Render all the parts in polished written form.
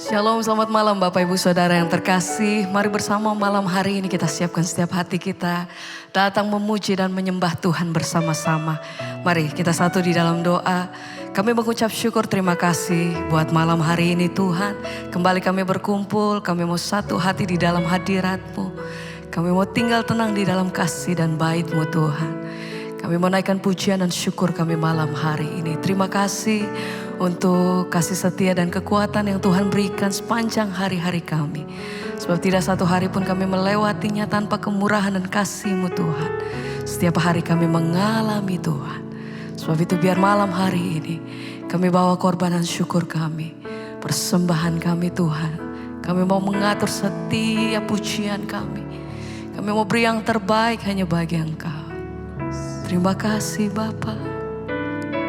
Shalom, selamat malam Bapak Ibu Saudara yang terkasih. Mari bersama malam hari ini kita siapkan setiap hati kita datang memuji dan menyembah Tuhan bersama-sama. Mari kita satu di dalam doa. Kami mengucap syukur terima kasih buat malam hari ini Tuhan. Kembali kami berkumpul, kami mau satu hati di dalam hadirat-Mu. Kami mau tinggal tenang di dalam kasih dan bait-Mu Tuhan. Kami menaikkan pujian dan syukur kami malam hari ini. Terima kasih untuk kasih setia dan kekuatan yang Tuhan berikan sepanjang hari-hari kami. Sebab tidak satu hari pun kami melewatinya tanpa kemurahan dan kasih-Mu Tuhan. Setiap hari kami mengalami Tuhan. Sebab itu biar malam hari ini kami bawa korbanan syukur kami. Persembahan kami Tuhan. Kami mau mengatur setiap pujian kami. Kami mau beri yang terbaik hanya bagi Engkau. Terima kasih Bapa.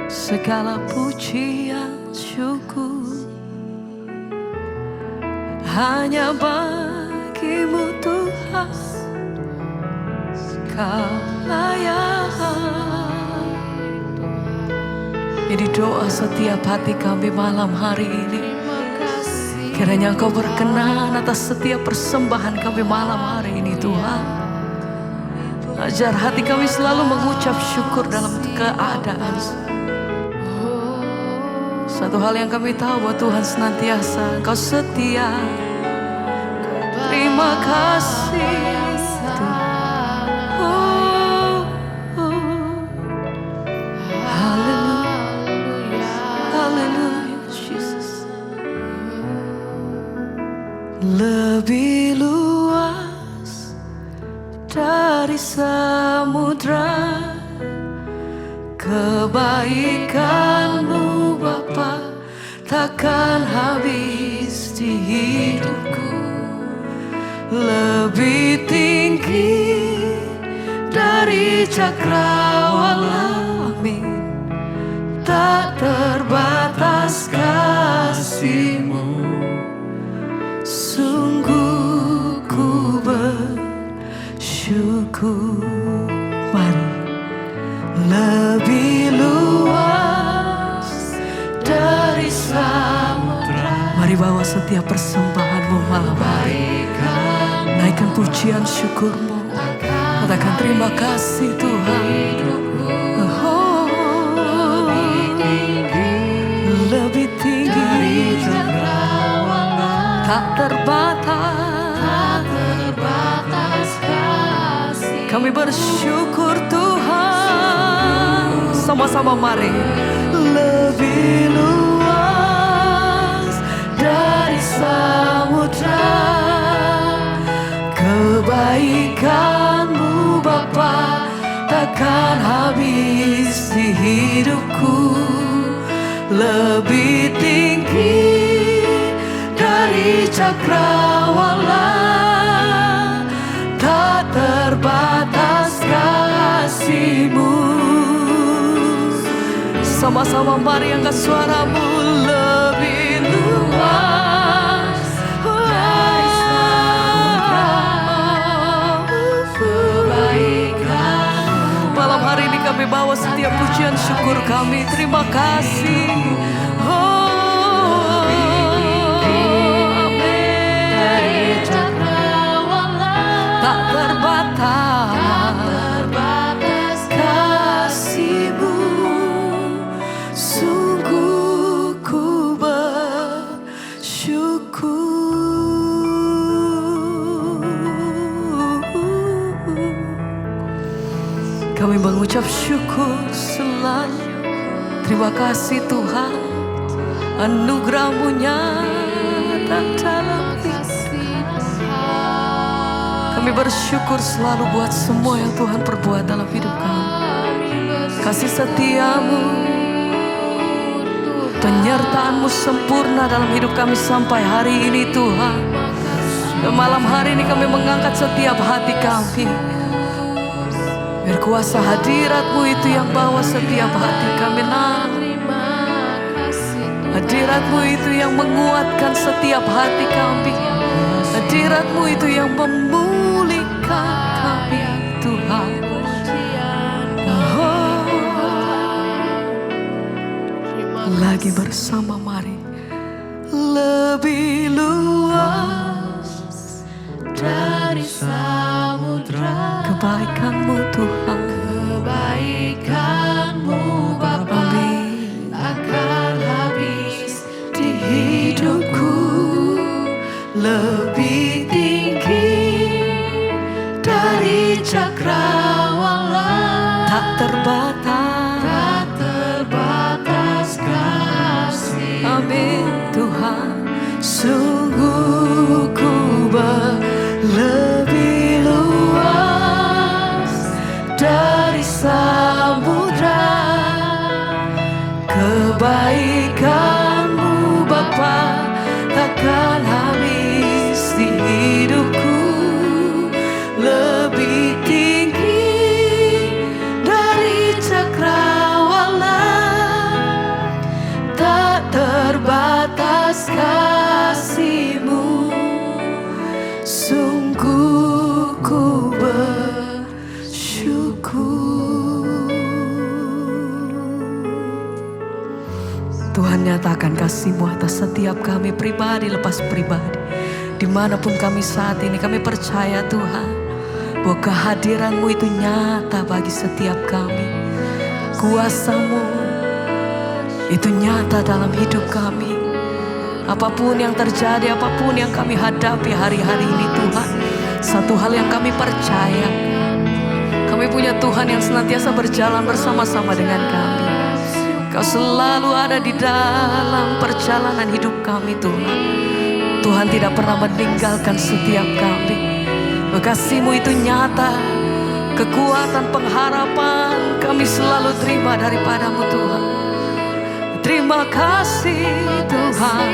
Segala pujian syukur hanya bagi-Mu Tuhan. Kau layak. Jadi doa setiap hati kami malam hari ini. Kiranya Engkau berkenan atas setiap persembahan kami malam hari ini Tuhan. Ajar hati kami selalu mengucap syukur dalam keadaan. Satu hal yang kami tahu bahwa Tuhan senantiasa Engkau setia. Terima kasih Tuhan. Haleluya, haleluya Jesus. Lebih luas dari samudra kebaikan-Mu Bapa takkan habis di hidupku. Lebih tinggi dari cakrawala, amin. Tak terbatas kasih-Mu. Sungguh ku bersyukur. Mari. Lebih luas dari samudra. Mari bawa setiap persembahan-Mu malam hari. Naikkan pujian syukur-Mu. Katakan terima kasih Tuhan. Lebih tinggi tak terbatas kasih. Kami bersyukur Tuhan. Sama-sama mari. Lebih luas dari samudra kebaikan-Mu Bapa takkan habis di hidupku. Lebih tinggi dari cakrawala, tak terbatas kasih-Mu. Sama-sama mari angkat suaramu. Lebih luas dari samudra kebaikan-Mu. Malam hari ini kami bawa setiap pujian syukur kami. Terima kasih. Tak terbatas kasih-Mu. Sungguh ku bersyukur. Kami mengucap syukur selalu. Terima kasih Tuhan. Anugerah-Mu nyata dalam hidup. Kami bersyukur selalu buat semua yang Tuhan perbuat dalam hidup kami. Kasih setia-Mu, penyertaan-Mu sempurna dalam hidup kami sampai hari ini Tuhan. Dan malam hari ini kami mengangkat setiap hati kami. Biar kuasa hadirat-Mu itu yang bawa setiap hati kami naik. Hadirat-Mu itu yang menguatkan setiap hati kami. Hadirat-Mu itu yang memulihkan kami Tuhan. Lagi bersama mari. Lebih kebaikan-Mu Tuhan. Kebaikan-Mu Bapa akan habis di hidupku, lebih tinggi dari cakrawala, Tak terbatas kasih. Amin Tuhan. Sungguh ku lebih luas dari samudra. Kebaikan-Mu Bapa takkan habis di hidupku, lebih tinggi dari cakrawala, tak terbatas kasih-Mu. Sungguh ku bersyukur. Tuhan, nyatakan kasih-Mu atas setiap kami pribadi lepas pribadi. Dimanapun kami saat ini, kami percaya Tuhan bahwa kehadiran-Mu itu nyata bagi setiap kami. Kuasa-Mu itu nyata dalam hidup kami. Apapun yang terjadi, apapun yang kami hadapi hari-hari ini Tuhan, satu hal yang kami percaya, kami punya Tuhan yang senantiasa berjalan bersama-sama dengan kami. Kau selalu ada di dalam perjalanan hidup kami Tuhan. Tuhan tidak pernah meninggalkan setiap kami. Kasih-Mu itu nyata, kekuatan, pengharapan kami selalu terima daripada-Mu Tuhan. Terima kasih Tuhan.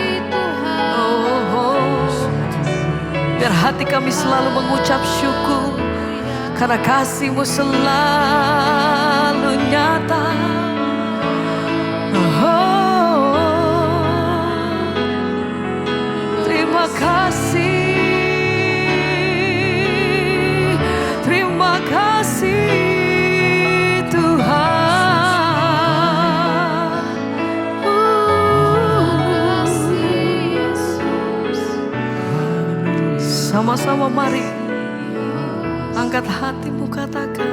Biar hati kami selalu mengucap syukur, karena kasih-Mu selalu nyata. Terima kasih, terima kasih Tuhan. Sama-sama mari angkat hatimu, katakan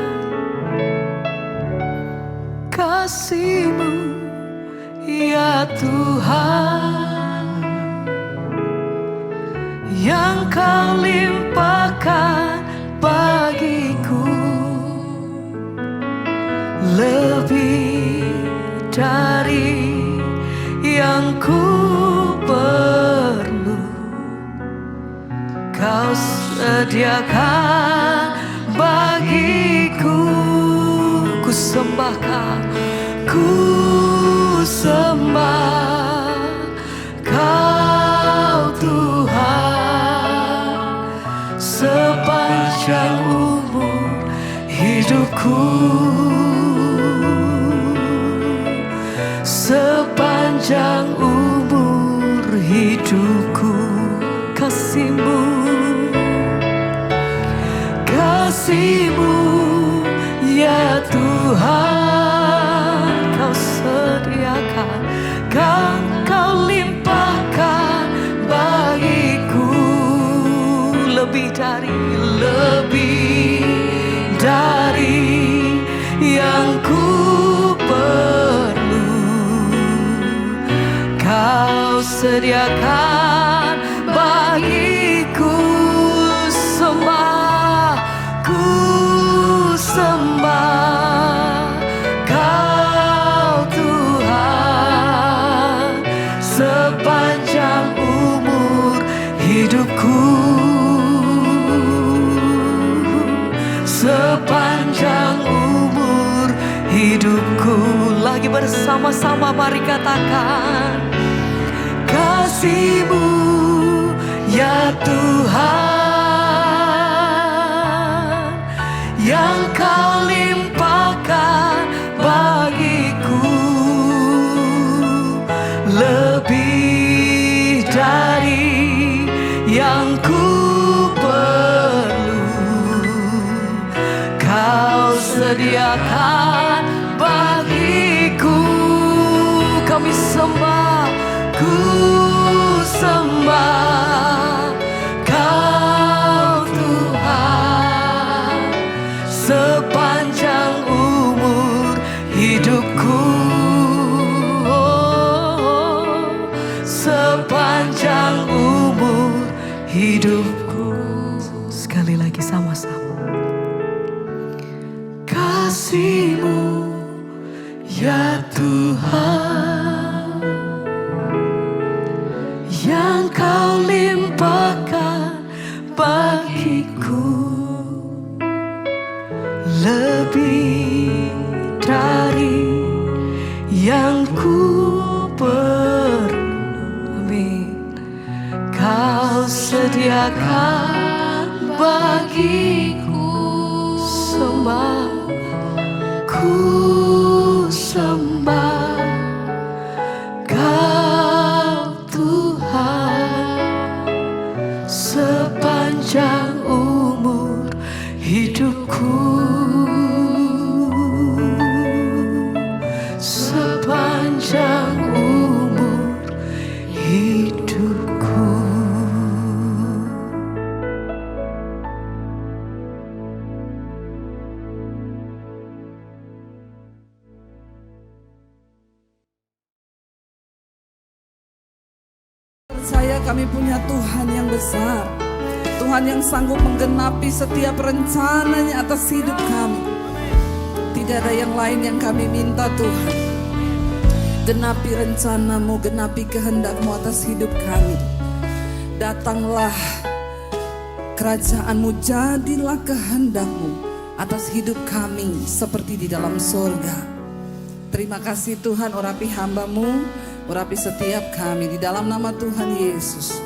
kasih-Mu ya Tuhan, yang Kau limpahkan bagiku, lebih dari yang ku perlu. Kau sediakan bagiku. Ku sembah Kau, ku sembah Kau Tuhan, sepanjang umur hidupku, sepanjang umur hidupku. Kasih-Mu, kasih-Mu ya Tuhan, Kau sediakan, Kau limpahkan bagiku, lebih dari yang ku perlu. Kau sediakan bagiku, ku sembah Kau Tuhan, sepanjang umur hidupku, sepanjang umur hidupku. Lagi bersama-sama mari katakan kasih-Mu ya Tuhan, yang Kau limpahkan bagiku, lebih dari yang ku perlu. Kau sediakan bagiku, kami sembah, ku sembah Kau Tuhan, hidupku. Sekali lagi sama-sama. Kasih-Mu ya Tuhan, yang Kau limpahkan bagiku, lebih dari yang ku perlu. Amin. Kau sediakan bagiku, sembah, ku sembah Kau Tuhan sepanjang umur hidupku, sepanjang umur hidupku. Percaya kami punya Tuhan yang besar, Tuhan yang sanggup menggenapi setiap rencananya atas hidup kami. Tidak ada yang lain yang kami minta Tuhan. Genapi rencana-Mu, genapi kehendak-Mu atas hidup kami. Datanglah kerajaan-Mu, jadilah kehendak-Mu atas hidup kami seperti di dalam surga. Terima kasih Tuhan, urapi hamba-Mu, urapi setiap kami di dalam nama Tuhan Yesus.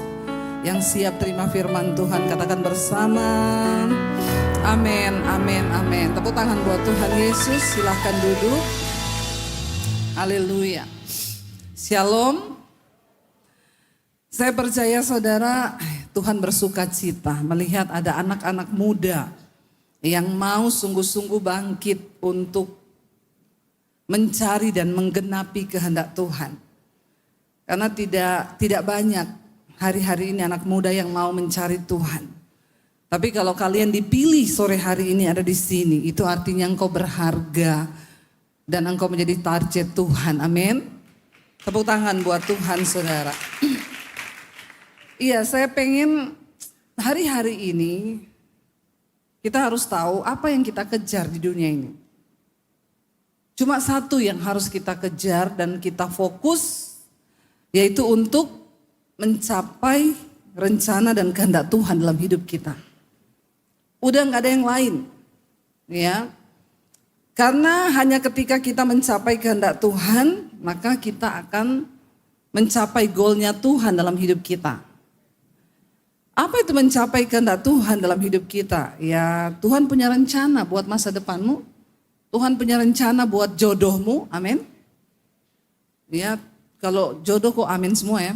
Yang siap terima firman Tuhan katakan bersama, amin, amin, amin. Tepuk tangan buat Tuhan Yesus, silahkan duduk. Haleluya. Shalom. Saya percaya saudara, Tuhan bersuka cita melihat ada anak-anak muda yang mau sungguh-sungguh bangkit untuk mencari dan menggenapi kehendak Tuhan. Karena tidak banyak hari-hari ini anak muda yang mau mencari Tuhan. Tapi kalau kalian dipilih sore hari ini ada di sini, itu artinya engkau berharga dan engkau menjadi target Tuhan. Amin. Tepuk tangan buat Tuhan saudara. Iya, saya pengen hari-hari ini kita harus tahu apa yang kita kejar di dunia ini. Cuma satu yang harus kita kejar dan kita fokus, yaitu untuk mencapai rencana dan kehendak Tuhan dalam hidup kita. Udah gak ada yang lain. Ya. Karena hanya ketika kita mencapai kehendak Tuhan, maka kita akan mencapai goalnya Tuhan dalam hidup kita. Apa itu mencapai kehendak Tuhan dalam hidup kita? Ya, Tuhan punya rencana buat masa depanmu. Tuhan punya rencana buat jodohmu. Amin. Ya, kalau jodoh kok amin semua ya.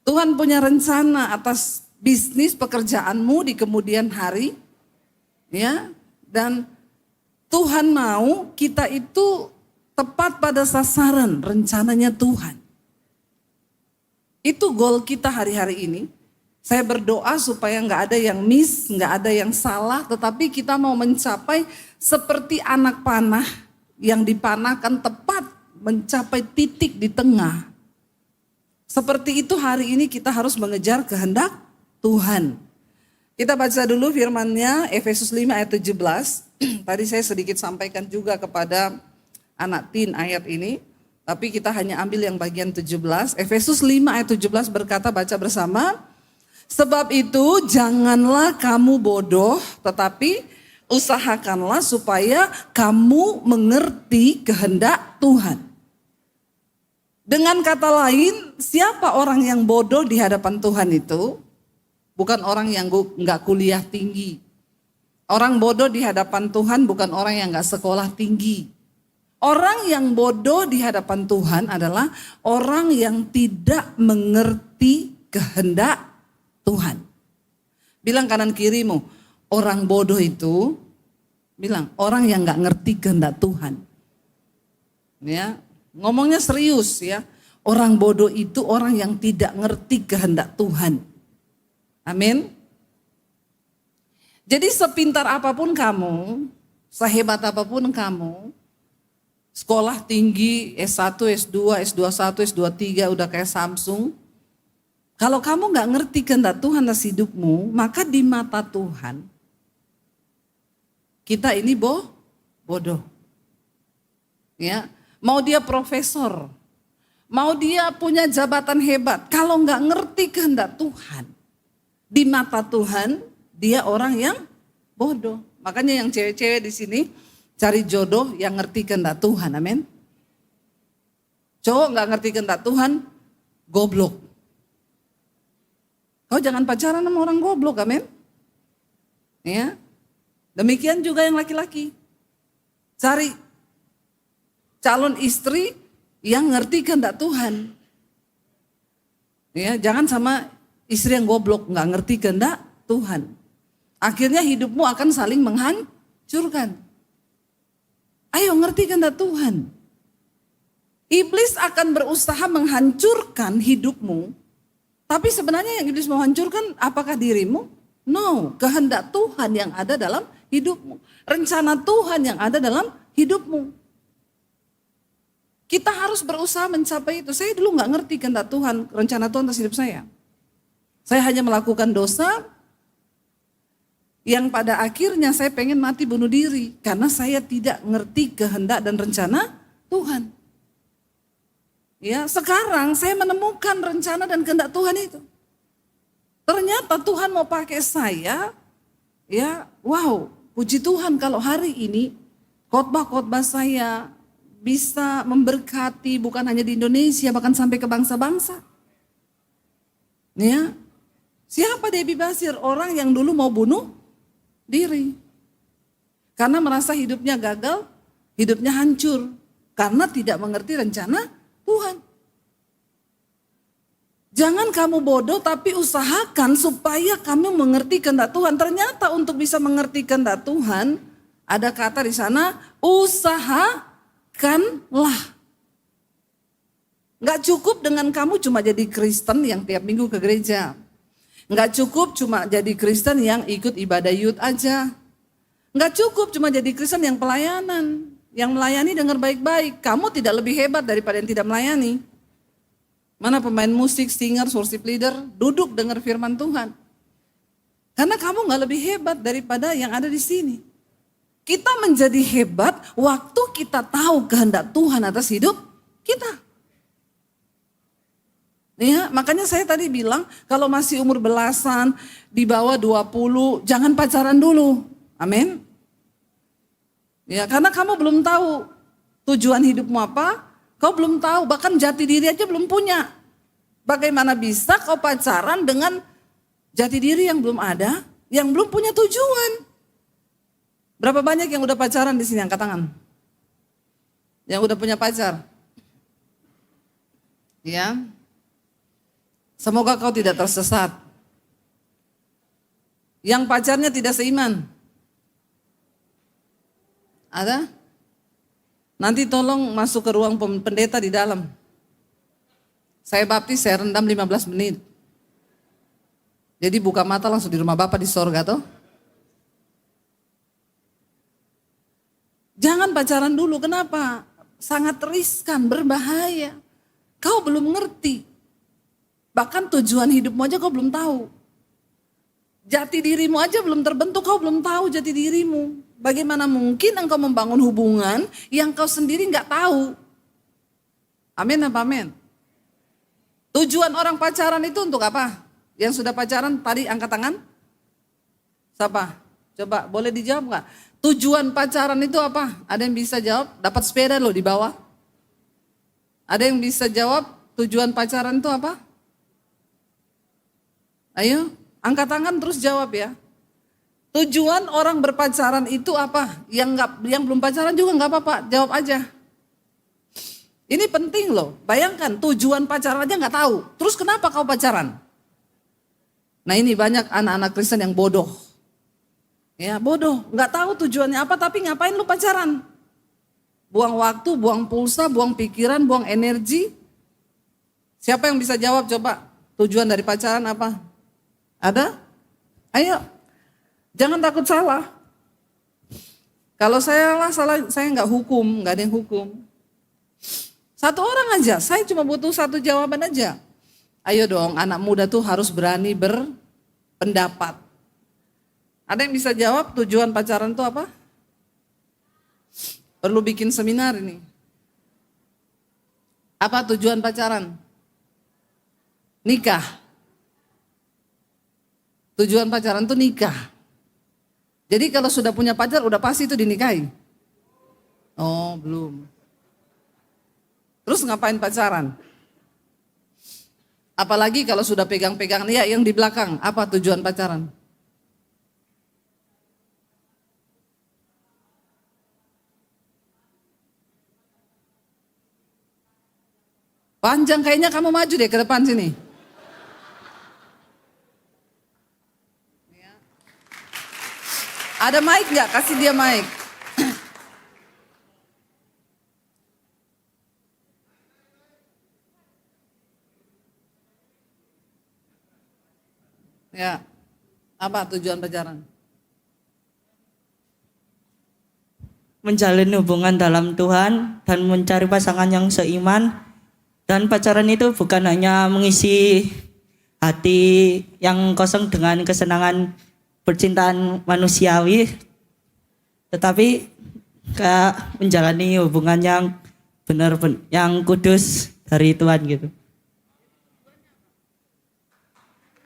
Tuhan punya rencana atas bisnis pekerjaanmu di kemudian hari. Ya, dan Tuhan mau kita itu tepat pada sasaran rencananya Tuhan. Itu goal kita hari-hari ini. Saya berdoa supaya nggak ada yang miss, nggak ada yang salah, tetapi kita mau mencapai seperti anak panah yang dipanahkan tepat mencapai titik di tengah. Seperti itu hari ini kita harus mengejar kehendak Tuhan. Kita baca dulu firman-Nya Efesus 5 ayat 17. Tadi saya sedikit sampaikan juga kepada anak teen ayat ini. Tapi kita hanya ambil yang bagian 17. Efesus 5 ayat 17 berkata, baca bersama. Sebab itu janganlah kamu bodoh, tetapi usahakanlah supaya kamu mengerti kehendak Tuhan. Dengan kata lain, siapa orang yang bodoh di hadapan Tuhan itu? Bukan orang yang gak kuliah tinggi. Orang bodoh di hadapan Tuhan bukan orang yang gak sekolah tinggi. Orang yang bodoh di hadapan Tuhan adalah orang yang tidak mengerti kehendak Tuhan. Bilang kanan kirimu, orang bodoh itu, bilang orang yang gak ngerti kehendak Tuhan. Ya, ngomongnya serius ya. Orang bodoh itu orang yang tidak ngerti kehendak Tuhan. Amin. Jadi sepintar apapun kamu, sehebat apapun kamu, sekolah tinggi, S1, S2, S21, S23 udah kayak Samsung. Kalau kamu nggak ngerti kehendak Tuhan atas hidupmu, maka di mata Tuhan kita ini bodoh. Ya, mau dia profesor, mau dia punya jabatan hebat, kalau nggak ngerti kehendak Tuhan, di mata Tuhan dia orang yang bodoh. Makanya yang cewek-cewek di sini cari jodoh yang ngerti kehendak Tuhan, amin. Cowok nggak ngerti kehendak Tuhan, goblok. Kau jangan pacaran sama orang goblok, amin. Ya, demikian juga yang laki-laki. Cari calon istri yang ngerti kehendak Tuhan. Ya, jangan sama istri yang goblok, nggak ngerti kehendak Tuhan. Akhirnya hidupmu akan saling menghancurkan. Ayo ngerti kehendak Tuhan. Iblis akan berusaha menghancurkan hidupmu. Tapi sebenarnya yang iblis mau hancurkan apakah dirimu? No, kehendak Tuhan yang ada dalam hidupmu. Rencana Tuhan yang ada dalam hidupmu. Kita harus berusaha mencapai itu. Saya dulu gak ngerti kehendak Tuhan, rencana Tuhan atas hidup saya. Saya hanya melakukan dosa yang pada akhirnya saya pengen mati bunuh diri. Karena saya tidak ngerti kehendak dan rencana Tuhan. Ya, sekarang saya menemukan rencana dan kehendak Tuhan itu. Ternyata Tuhan mau pakai saya, ya, wow, puji Tuhan kalau hari ini khotbah-khotbah saya bisa memberkati bukan hanya di Indonesia, bahkan sampai ke bangsa-bangsa. Ya, siapa Debbie Basir? Orang yang dulu mau bunuh diri. Karena merasa hidupnya gagal, hidupnya hancur. Karena tidak mengerti rencana Tuhan. Jangan kamu bodoh tapi usahakan supaya kamu mengerti kehendak Tuhan. Ternyata untuk bisa mengerti kehendak Tuhan ada kata di sana usahakanlah. Enggak cukup dengan kamu cuma jadi Kristen yang tiap minggu ke gereja. Enggak cukup cuma jadi Kristen yang ikut ibadah youth aja. Enggak cukup cuma jadi Kristen yang pelayanan. Yang melayani dengar baik-baik, kamu tidak lebih hebat daripada yang tidak melayani. Mana pemain musik, singer, worship leader, duduk dengar firman Tuhan. Karena kamu gak lebih hebat daripada yang ada di sini. Kita menjadi hebat waktu kita tahu kehendak Tuhan atas hidup kita. Ya, makanya saya tadi bilang kalau masih umur belasan, di bawah 20, jangan pacaran dulu. Amin. Ya, karena kamu belum tahu tujuan hidupmu apa, kau belum tahu, bahkan jati diri aja belum punya. Bagaimana bisa kau pacaran dengan jati diri yang belum ada, yang belum punya tujuan? Berapa banyak yang udah pacaran di sini, angkat tangan? Yang udah punya pacar? Ya, semoga kau tidak tersesat. Yang pacarnya tidak seiman. Ada? Nanti tolong masuk ke ruang pendeta di dalam. Saya baptis, saya rendam 15 menit. Jadi buka mata langsung di rumah Bapa di sorga toh. Jangan pacaran dulu, kenapa? Sangat riskan, berbahaya. Kau belum ngerti. Bahkan tujuan hidupmu aja kau belum tahu. Jati dirimu aja belum terbentuk, kau belum tahu jati dirimu. Bagaimana mungkin engkau membangun hubungan yang kau sendiri nggak tahu? Amin apa amin? Tujuan orang pacaran itu untuk apa? Yang sudah pacaran tadi angkat tangan? Siapa? Coba boleh dijawab nggak? Tujuan pacaran itu apa? Ada yang bisa jawab? Dapat sepeda loh di bawah. Ada yang bisa jawab tujuan pacaran itu apa? Ayo, angkat tangan terus jawab ya. Tujuan orang berpacaran itu apa? Yang belum pacaran juga nggak apa-apa, jawab aja. Ini penting loh, bayangkan tujuan pacaran aja nggak tahu. Terus kenapa kau pacaran? Nah ini banyak anak-anak Kristen yang bodoh. Ya bodoh, nggak tahu tujuannya apa tapi ngapain lu pacaran? Buang waktu, buang pulsa, buang pikiran, buang energi. Siapa yang bisa jawab coba? Tujuan dari pacaran apa? Ada? Ayo. Jangan takut salah. Kalau saya salah, saya nggak hukum, nggak ada yang hukum. Satu orang aja, saya cuma butuh satu jawaban aja. Ayo dong, anak muda tuh harus berani berpendapat. Ada yang bisa jawab tujuan pacaran itu apa? Perlu bikin seminar ini. Apa tujuan pacaran? Nikah. Tujuan pacaran itu nikah. Jadi kalau sudah punya pacar udah pasti itu dinikahi? Oh belum. Terus ngapain pacaran? Apalagi kalau sudah pegang-pegang lihat yang di belakang, apa tujuan pacaran? Panjang kayaknya kamu maju deh ke depan sini. Ada mic nggak? Kasih dia mic. Ya, apa tujuan pacaran? Menjalin hubungan dalam Tuhan dan mencari pasangan yang seiman. Dan pacaran itu bukan hanya mengisi hati yang kosong dengan kesenangan percintaan manusiawi, tetapi kayak menjalani hubungan yang benar, yang kudus dari Tuhan gitu.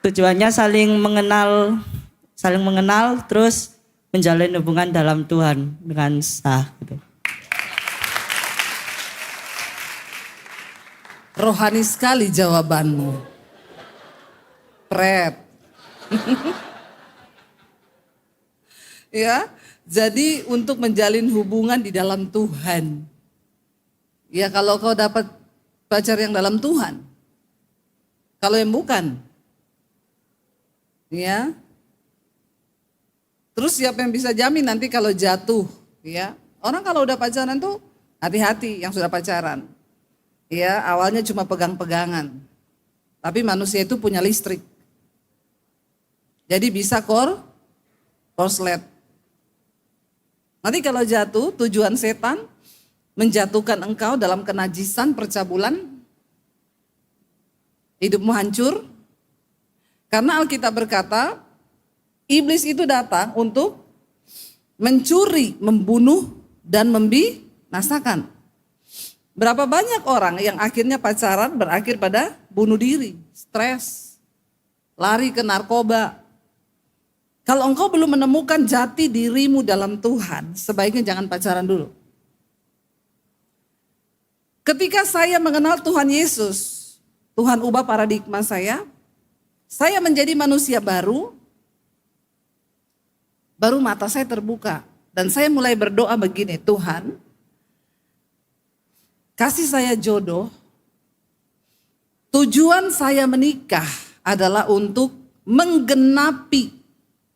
Tujuannya saling mengenal, terus menjalin hubungan dalam Tuhan dengan sah gitu. Rohani sekali jawabanmu. Pret. Ya, jadi untuk menjalin hubungan di dalam Tuhan. Ya kalau kau dapat pacar yang dalam Tuhan. Kalau yang bukan. Ya. Terus siapa yang bisa jamin nanti kalau jatuh, ya. Orang kalau udah pacaran tuh hati-hati yang sudah pacaran. Ya, awalnya cuma pegang-pegangan. Tapi manusia itu punya listrik. Jadi bisa korslet. Nanti kalau jatuh, tujuan setan menjatuhkan engkau dalam kenajisan percabulan. Hidupmu hancur. Karena Alkitab berkata, iblis itu datang untuk mencuri, membunuh, dan membinasakan. Berapa banyak orang yang akhirnya pacaran berakhir pada bunuh diri, stres, lari ke narkoba. Kalau engkau belum menemukan jati dirimu dalam Tuhan, sebaiknya jangan pacaran dulu. Ketika saya mengenal Tuhan Yesus, Tuhan ubah paradigma saya menjadi manusia baru mata saya terbuka. Dan saya mulai berdoa begini, Tuhan, kasih saya jodoh. Tujuan saya menikah adalah untuk menggenapi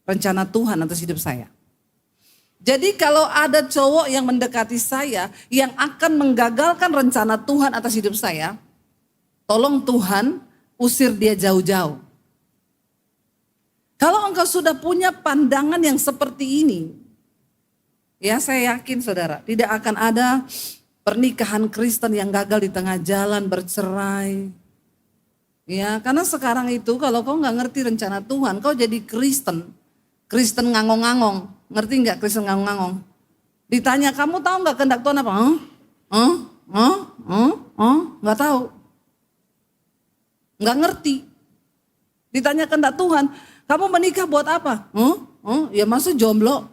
rencana Tuhan atas hidup saya. Jadi kalau ada cowok yang mendekati saya yang akan menggagalkan rencana Tuhan atas hidup saya, tolong Tuhan usir dia jauh-jauh. Kalau engkau sudah punya pandangan yang seperti ini, ya saya yakin saudara, tidak akan ada pernikahan Kristen yang gagal di tengah jalan bercerai. Ya, karena sekarang itu kalau kau nggak ngerti rencana Tuhan, kau jadi Kristen ngangong-ngangong. Ngerti nggak Kristen ngangong-ngangong? Ditanya kamu tahu nggak kehendak Tuhan apa? Nggak tahu. Nggak ngerti. Ditanya kehendak Tuhan, kamu menikah buat apa? Ya maksud jomblo.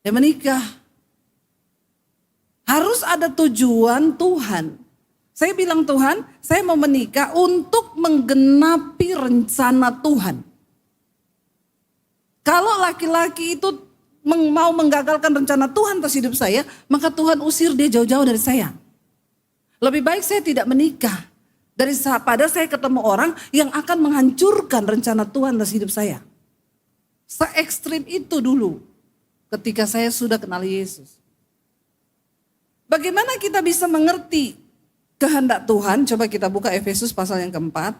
Ya menikah. Harus ada tujuan Tuhan. Saya bilang Tuhan, saya mau menikah untuk menggenapi rencana Tuhan. Kalau laki-laki itu mau menggagalkan rencana Tuhan atas hidup saya, maka Tuhan usir dia jauh-jauh dari saya. Lebih baik saya tidak menikah daripada saya ketemu orang yang akan menghancurkan rencana Tuhan atas hidup saya. Se-ekstrim itu dulu ketika saya sudah kenal Yesus. Bagaimana kita bisa mengerti kehendak Tuhan? Coba kita buka Efesus pasal yang keempat.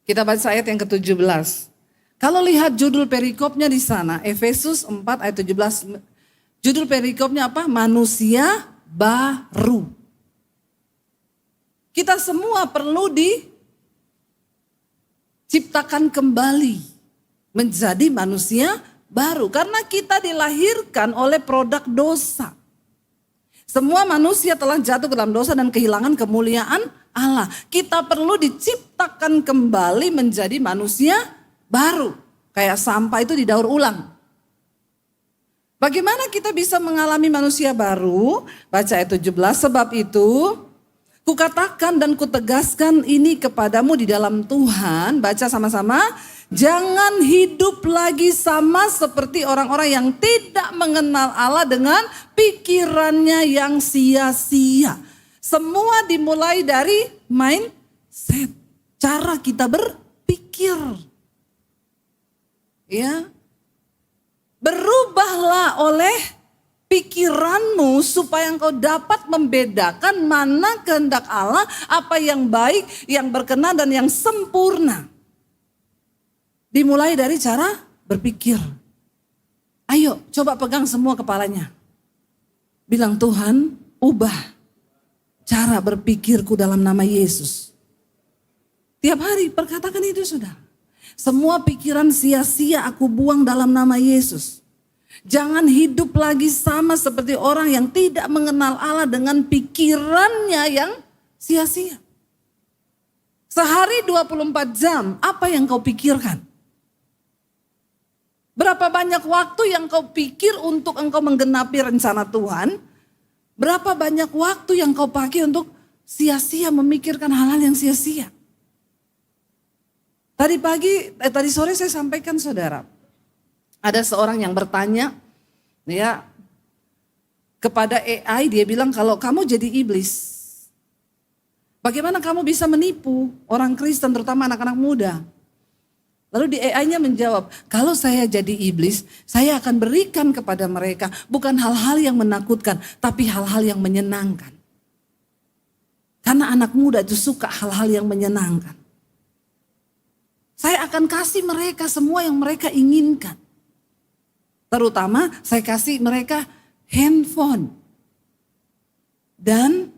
Kita baca ayat yang ke-17. Kalau lihat judul perikopnya di sana, Efesus 4 ayat 17. Judul perikopnya apa? Manusia baru. Kita semua perlu diciptakan kembali menjadi manusia baru. Karena kita dilahirkan oleh produk dosa. Semua manusia telah jatuh ke dalam dosa dan kehilangan kemuliaan Allah. Kita perlu diciptakan kembali menjadi manusia baru. Kayak sampah itu didaur ulang. Bagaimana kita bisa mengalami manusia baru? Baca ayat 17, sebab itu kukatakan dan kutegaskan ini kepadamu di dalam Tuhan. Baca sama-sama. Jangan hidup lagi sama seperti orang-orang yang tidak mengenal Allah dengan pikirannya yang sia-sia. Semua dimulai dari mindset. Cara kita berpikir. Ya. Berubahlah oleh pikiranmu supaya engkau dapat membedakan mana kehendak Allah, apa yang baik, yang berkenan dan yang sempurna. Dimulai dari cara berpikir. Ayo coba pegang semua kepalanya. Bilang, Tuhan, ubah cara berpikirku dalam nama Yesus. Tiap hari perkatakan itu, sudah. Semua pikiran sia-sia aku buang dalam nama Yesus. Jangan hidup lagi sama seperti orang yang tidak mengenal Allah dengan pikirannya yang sia-sia. Sehari 24 jam, apa yang kau pikirkan? Berapa banyak waktu yang kau pikir untuk engkau menggenapi rencana Tuhan? Berapa banyak waktu yang kau pakai untuk sia-sia memikirkan hal-hal yang sia-sia? Tadi sore saya sampaikan, saudara, ada seorang yang bertanya, ya, kepada AI, dia bilang kalau kamu jadi iblis, bagaimana kamu bisa menipu orang Kristen, terutama anak-anak muda? Lalu di AI-nya menjawab, kalau saya jadi iblis, saya akan berikan kepada mereka bukan hal-hal yang menakutkan, tapi hal-hal yang menyenangkan. Karena anak muda itu suka hal-hal yang menyenangkan. Saya akan kasih mereka semua yang mereka inginkan. Terutama saya kasih mereka handphone. Dan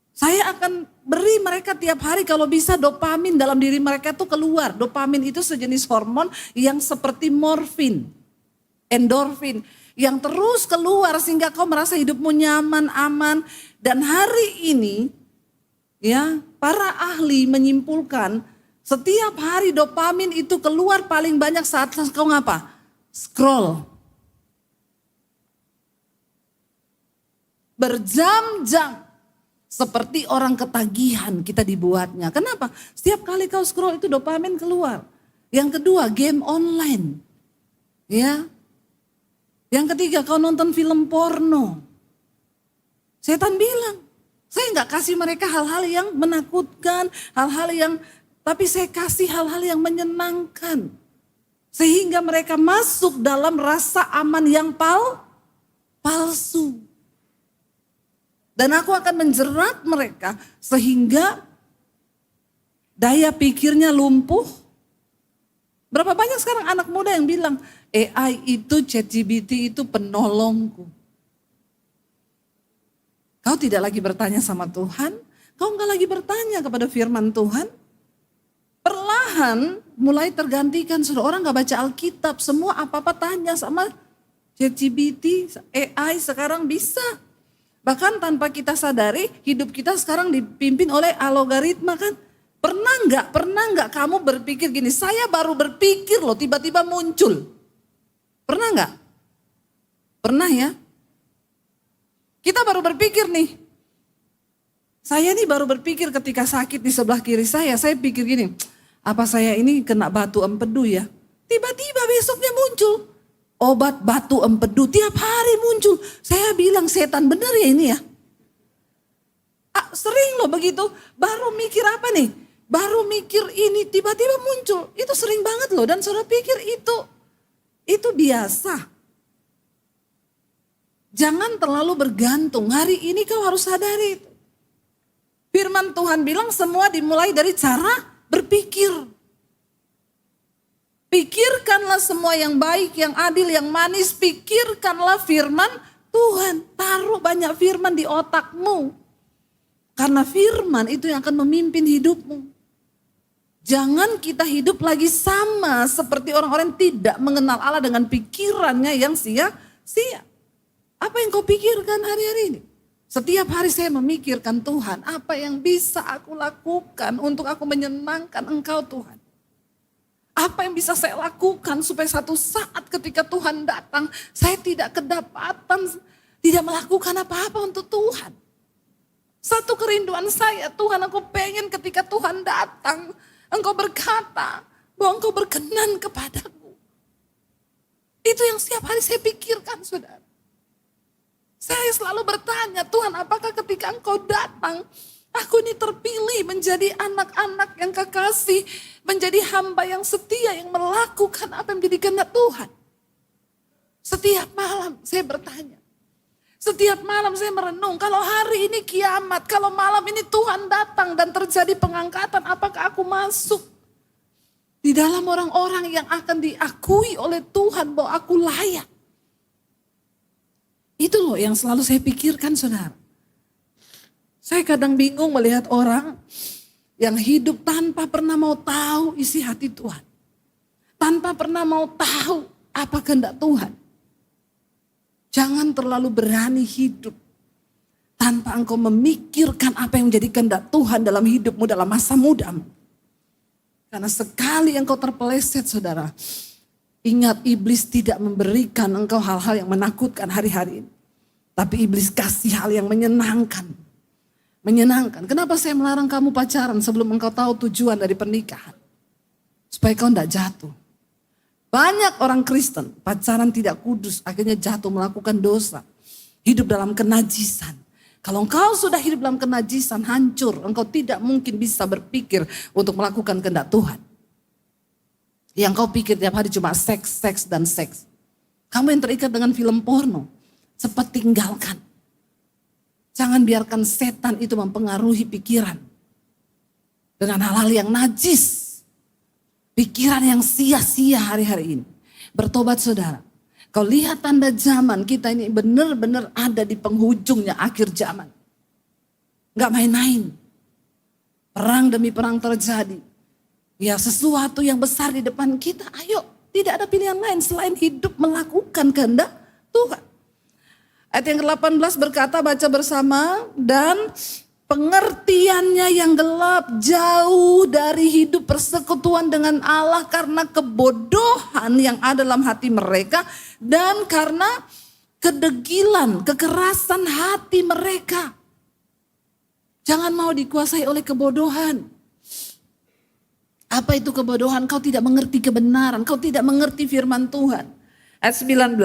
saya akan beri mereka tiap hari kalau bisa dopamin dalam diri mereka itu keluar. Dopamin itu sejenis hormon yang seperti morfin, endorfin. Yang terus keluar sehingga kau merasa hidupmu nyaman, aman. Dan hari ini ya, para ahli menyimpulkan setiap hari dopamin itu keluar paling banyak saat kau ngapa? Scroll. Berjam-jam. Seperti orang ketagihan kita dibuatnya. Kenapa? Setiap kali kau scroll itu dopamin keluar. Yang kedua, game online. Ya. Yang ketiga, kau nonton film porno. Setan bilang, saya nggak kasih mereka hal-hal yang menakutkan, hal-hal yang, tapi saya kasih hal-hal yang menyenangkan. Sehingga mereka masuk dalam rasa aman yang palsu. Dan aku akan menjerat mereka sehingga daya pikirnya lumpuh. Berapa banyak sekarang anak muda yang bilang, AI itu, ChatGPT itu penolongku. Kau tidak lagi bertanya sama Tuhan, kau enggak lagi bertanya kepada firman Tuhan. Perlahan mulai tergantikan, sudah orang gak baca Alkitab, semua apa-apa tanya sama ChatGPT, AI sekarang bisa. Bahkan tanpa kita sadari, hidup kita sekarang dipimpin oleh algoritma kan. Pernah nggak kamu berpikir gini, saya baru berpikir loh tiba-tiba muncul. Pernah nggak? Pernah ya? Kita baru berpikir nih. Saya nih baru berpikir ketika sakit di sebelah kiri saya pikir gini, apa saya ini kena batu empedu ya? Tiba-tiba besoknya muncul. Obat batu empedu tiap hari muncul. Saya bilang setan bener ya ini ya? Sering loh begitu, baru mikir apa nih? Baru mikir ini tiba-tiba muncul. Itu sering banget loh dan saudara pikir itu biasa. Jangan terlalu bergantung. Hari ini kau harus sadari itu. Firman Tuhan bilang semua dimulai dari cara berpikir. Pikirkanlah semua yang baik, yang adil, yang manis. Pikirkanlah firman Tuhan. Taruh banyak firman di otakmu. Karena firman itu yang akan memimpin hidupmu. Jangan kita hidup lagi sama seperti orang-orang yang tidak mengenal Allah dengan pikirannya yang sia-sia. Apa yang kau pikirkan hari-hari ini? Setiap hari saya memikirkan Tuhan, apa yang bisa aku lakukan untuk aku menyenangkan Engkau Tuhan. Apa yang bisa saya lakukan supaya satu saat ketika Tuhan datang, saya tidak kedapatan, tidak melakukan apa-apa untuk Tuhan. Satu kerinduan saya, Tuhan aku pengen ketika Tuhan datang, Engkau berkata bahwa Engkau berkenan kepadaku. Itu yang setiap hari saya pikirkan, saudara. Saya selalu bertanya, Tuhan apakah ketika Engkau datang, aku ini terpilih menjadi anak-anak yang kekasih, menjadi hamba yang setia, yang melakukan apa yang menjadi kehendak Tuhan. Setiap malam saya bertanya. Setiap malam saya merenung, kalau hari ini kiamat, kalau malam ini Tuhan datang dan terjadi pengangkatan, apakah aku masuk di dalam orang-orang yang akan diakui oleh Tuhan bahwa aku layak? Itu loh yang selalu saya pikirkan, saudara. Saya kadang bingung melihat orang yang hidup tanpa pernah mau tahu isi hati Tuhan. Tanpa pernah mau tahu apa kehendak Tuhan. Jangan terlalu berani hidup tanpa engkau memikirkan apa yang menjadi kehendak Tuhan dalam hidupmu dalam masa mudamu. Karena sekali engkau terpeleset, saudara, ingat iblis tidak memberikan engkau hal-hal yang menakutkan hari-hari ini. Tapi iblis kasih hal yang menyenangkan. Menyenangkan. Kenapa saya melarang kamu pacaran sebelum engkau tahu tujuan dari pernikahan? Supaya kau tidak jatuh. Banyak orang Kristen pacaran tidak kudus, akhirnya jatuh melakukan dosa. Hidup dalam kenajisan. Kalau engkau sudah hidup dalam kenajisan, hancur. Engkau tidak mungkin bisa berpikir untuk melakukan kehendak Tuhan. Yang kau pikir tiap hari cuma seks, seks, dan seks. Kamu yang terikat dengan film porno, cepat tinggalkan. Jangan biarkan setan itu mempengaruhi pikiran. Dengan hal-hal yang najis. Pikiran yang sia-sia hari-hari ini. Bertobat, saudara. Kau lihat tanda zaman kita ini benar-benar ada di penghujungnya akhir zaman. Gak main-main. Perang demi perang terjadi. Ya, sesuatu yang besar di depan kita. Ayo, tidak ada pilihan lain selain hidup melakukan kehendak Tuhan. Ayat yang ke-18 berkata, baca bersama, dan pengertiannya yang gelap jauh dari hidup persekutuan dengan Allah karena kebodohan yang ada dalam hati mereka dan karena kedegilan, kekerasan hati mereka. Jangan mau dikuasai oleh kebodohan. Apa itu kebodohan? Kau tidak mengerti kebenaran, kau tidak mengerti firman Tuhan. Ayat 19,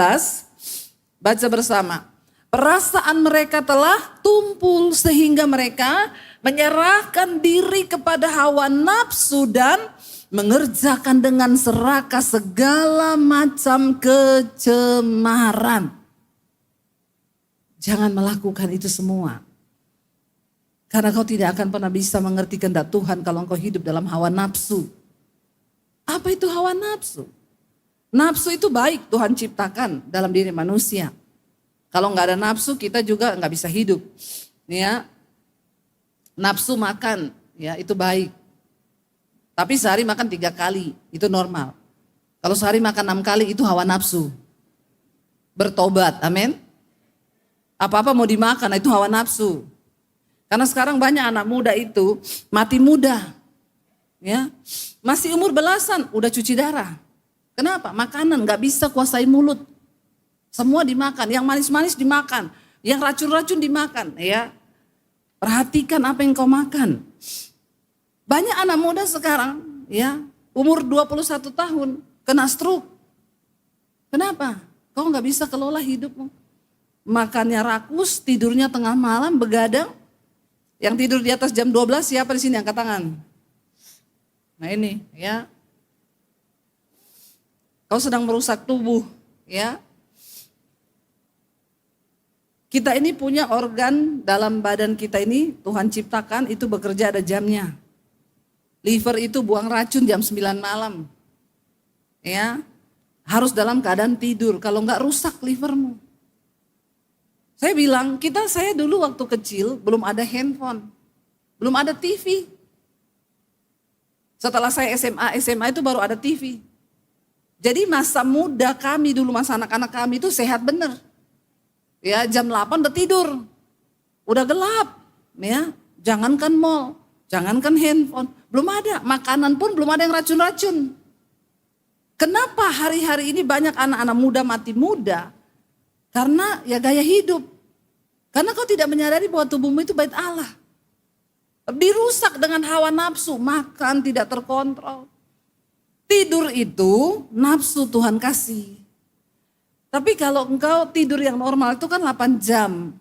baca bersama. Perasaan mereka telah tumpul sehingga mereka menyerahkan diri kepada hawa nafsu dan mengerjakan dengan serakah segala macam kecemaran. Jangan melakukan itu semua. Karena kau tidak akan pernah bisa mengerti kehendak Tuhan kalau engkau hidup dalam hawa nafsu. Apa itu hawa nafsu? Nafsu itu baik, Tuhan ciptakan dalam diri manusia. Kalau nggak ada nafsu kita juga nggak bisa hidup, ya. Nafsu makan, ya itu baik. Tapi sehari makan 3 kali, itu normal. Kalau sehari makan 6 kali itu hawa nafsu. Bertobat, amin. Apa-apa mau dimakan, itu hawa nafsu. Karena sekarang banyak anak muda itu mati muda, ya. Masih umur belasan, udah cuci darah. Kenapa? Makanan nggak bisa kuasai mulut. Semua dimakan, yang manis-manis dimakan, yang racun-racun dimakan, ya. Perhatikan apa yang kau makan. Banyak anak muda sekarang, ya, umur 21 tahun, kena stroke. Kenapa? Kau nggak bisa kelola hidupmu. Makannya rakus, tidurnya tengah malam, begadang. Yang tidur di atas jam 12, siapa di sini angkat tangan? Nah ini, ya. Kau sedang merusak tubuh, ya. Kita ini punya organ dalam badan kita ini, Tuhan ciptakan itu bekerja ada jamnya. Liver itu buang racun jam 9 malam. Ya, harus dalam keadaan tidur, kalau enggak rusak livermu. Saya bilang, saya dulu waktu kecil belum ada handphone. belum ada TV. Setelah saya SMA itu baru ada TV. Jadi masa muda kami dulu, masa anak-anak kami itu sehat bener. Ya, jam 8 udah tidur. Udah gelap, ya. Jangankan mall, jangankan handphone, belum ada. Makanan pun belum ada yang racun-racun. Kenapa hari-hari ini banyak anak-anak muda mati muda? Karena ya gaya hidup. Karena kau tidak menyadari bahwa tubuhmu itu bait Allah. Dirusak dengan hawa nafsu, makan tidak terkontrol. Tidur itu nafsu Tuhan kasih. Tapi kalau engkau tidur yang normal itu kan 8 jam.